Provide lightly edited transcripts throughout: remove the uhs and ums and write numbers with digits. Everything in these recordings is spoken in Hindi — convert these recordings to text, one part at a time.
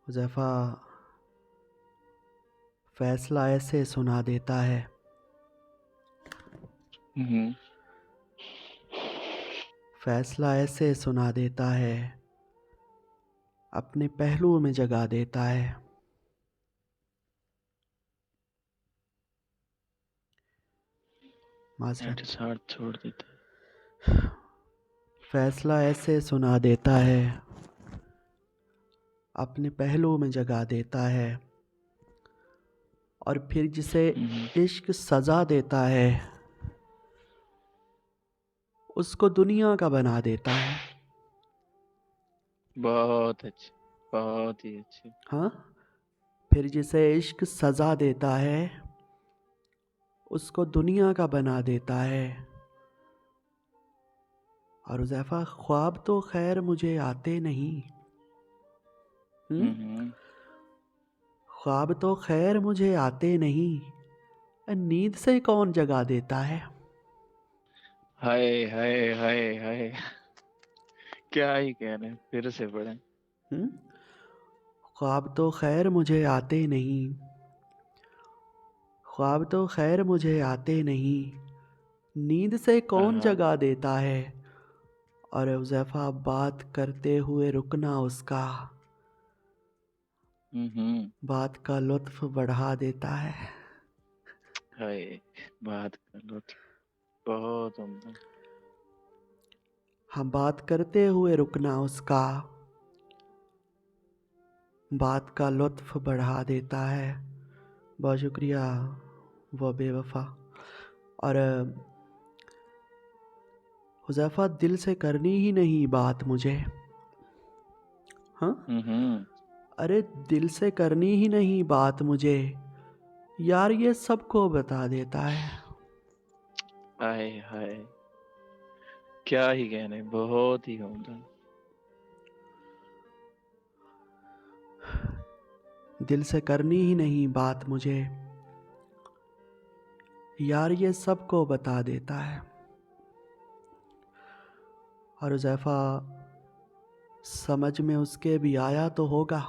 हुज़ैफ़ा फैसला ऐसे सुना देता है, हम्म। फैसला ऐसे सुना देता है, अपने पहलू में जगा देता है। मेरे माज़रत। साथ छोड़ देता फैसला ऐसे सुना देता है, अपने पहलू में जगा देता है, और फिर जिसे है। इश्क सज़ा देता है, उसको दुनिया का बना देता है। बहुत अच्छे, बहुत ही अच्छे। हाँ, फिर जिसे इश्क सज़ा देता है, उसको दुनिया का बना देता है। और हुज़ैफ़ा ख्वाब तो खैर मुझे आते नहीं। हम्म। ख्वाब तो खैर मुझे आते नहीं, नींद से कौन जगा देता है। हाय हाय हाय हाय, क्या ही कह रहे हैं, फिर से पढ़े। हम्म? ख्वाब तो खैर मुझे आते नहीं, ख्वाब तो खैर मुझे आते नहीं, नींद से कौन हाँ। जगा देता है। और हुज़ैफ़ा बात करते हुए रुकना उसका, हम्म। बात का लुत्फ़ बढ़ा देता है। हाय, बात कर लो तो बहुत उम्दा। हम बात करते हुए रुकना उसका, बात का लुत्फ़ बढ़ा देता है। बहुत शुक्रिया वो बेवफ़ा। और हुज़ैफ़ा दिल से करनी ही नहीं बात मुझे। हाँ, हम्म। अरे दिल से करनी ही नहीं बात मुझे, यार ये सबको बता देता है। हाय हाय, क्या ही कहने, बहुत ही उम्दा। दिल से करनी ही नहीं बात मुझे, यार ये सबको बता देता है। और हुज़ैफ़ा समझ में उसके भी आया तो होगा,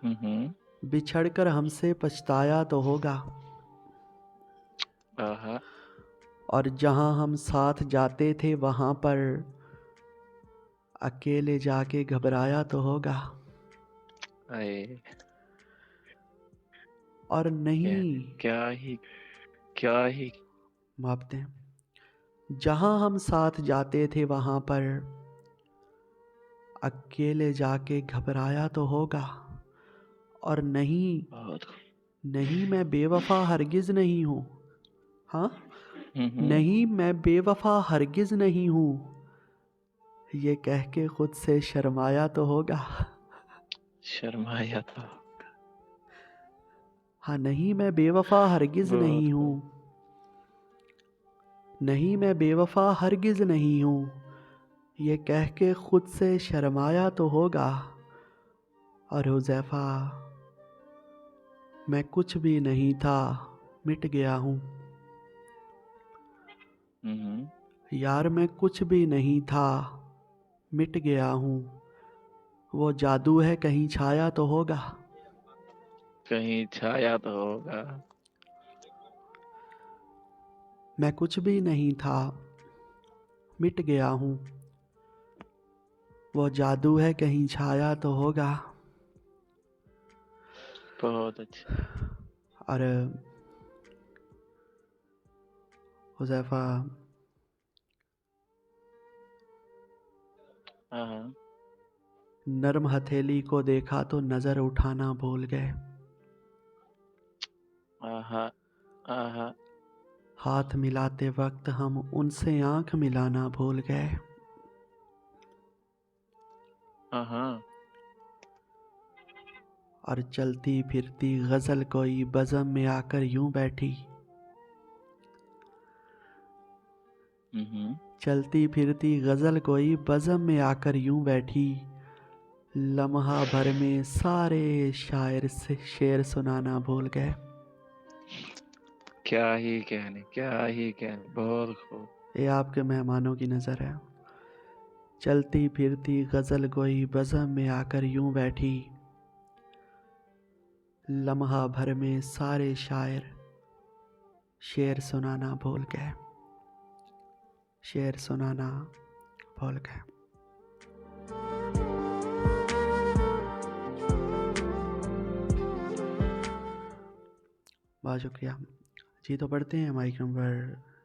हम्म। बिछड़कर हमसे पछताया तो होगा, आहा। और जहाँ हम साथ जाते थे वहाँ पर अकेले जाके घबराया तो होगा। हाय, और क्या नहीं, क्या ही, क्या ही। माप दें, जहाँ हम साथ जाते थे वहाँ पर अकेले जाके घबराया तो होगा। और नहीं, बहुत। नहीं मैं बेवफा हरगिज़ नहीं हूँ। हाँ, हम्म। नहीं मैं बेवफा हरगिज़ नहीं हूँ, ये कह के खुद से शर्माया तो होगा। शर्माया तो हाँ, नहीं मैं बेवफा हरगिज़ बहुत नहीं हूँ, खूब। नहीं मैं बेवफा हरगिज़ नहीं हूँ, ये कह के खुद से शर्माया तो होगा। और हुज़ैफ़ा मैं कुछ भी नहीं था, मिट गया हूँ। हम्म। यार मैं कुछ भी नहीं था, मिट गया हूँ। वो जादू है कहीं छाया तो होगा। कहीं छाया तो होगा। मैं कुछ भी नहीं था, मिट गया हूँ। वो जादू है कहीं छाया तो होगा। बहुत अच्छे। और हुज़ैफ़ा हाँ। नर्म हथेली को देखा तो नज़र उठाना भूल गए। आहा। आहा। हाथ मिलाते वक्त हम उनसे आंख मिलाना भूल गए। हाँ। और चलती फिरती गज़ल कोई बज़म में आकर यूं बैठी, हम्म। चलती फिरती गज़ल कोई बज़म में आकर यूं बैठी, लम्हा भर में सारे शायर से शेर सुनाना भूल गए। क्या ही कहने, क्या ही कहने, बहुत खूब। ये आपके मेहमानों की नज़र है। चलती फिरती गज़ल कोई बज़म में आकर यूं बैठी, लम्हा भर में सारे शायर शेर सुनाना भूल गए, शेर सुनाना भूल गए। बहुत शुक्रिया जी। तो पढ़ते हैं माइक नंबर